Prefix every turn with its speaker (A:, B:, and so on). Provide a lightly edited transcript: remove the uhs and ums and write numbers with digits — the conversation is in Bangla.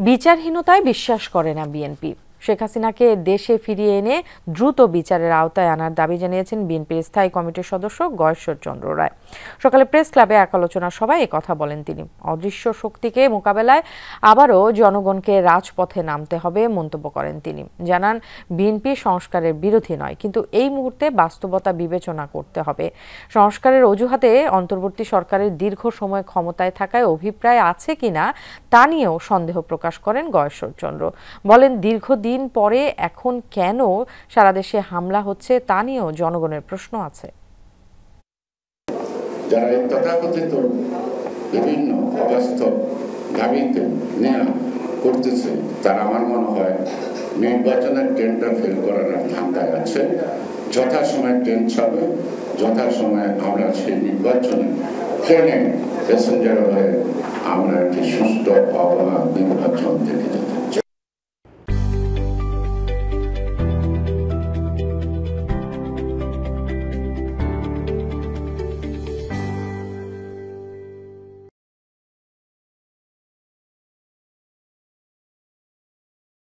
A: বিচারহীনতায় বিশ্বাস করে না বিএনপি। শেখ হাসিনাকে দেশে ফিরিয়ে এনে দ্রুত বিচারের আওতায় আনার দাবি জানিয়েছেন বিএনপির স্থায়ী কমিটির সদস্য গয়েশ্বর চন্দ্র রায়। সকালে প্রেস ক্লাবে এক আলোচনা সভায় এ কথা বলেন তিনি। অদৃশ্য শক্তিকে মোকাবেলায় আবারও জনগণকে রাজপথে নামতে হবে মন্তব্য করেন তিনি। জানান, বিএনপি সংস্কারের বিরোধী নয়, কিন্তু এই মুহূর্তে বাস্তবতা বিবেচনা করতে হবে। সংস্কারের অজুহাতে অন্তর্বর্তী সরকারের দীর্ঘ সময় ক্ষমতায় থাকায় অভিপ্রায় আছে কিনা তা নিয়েও সন্দেহ প্রকাশ করেন গয়েশ্বর চন্দ্র। বলেন, দীর্ঘদিন পরে এখন কেন সারা দেশে হামলা হচ্ছে তা নিয়েও জনগণের প্রশ্ন আছে।
B: যারা এই তথাকথিত বিভিন্ন অবাস্তব দাবিতে নেওয়া করতেছে, তারা আমার মনে হয় নির্বাচনের ট্রেনটা ফেল করার ধান্দায় আছে। যথাসময়ে ট্রেন ছাড়বে, যথাসময়ে আমরা সেই নির্বাচনে ট্রেনে প্যাসেঞ্জার হয়ে আমরা একটি সুষ্ঠু অবাধ নির্বাচন দেখতে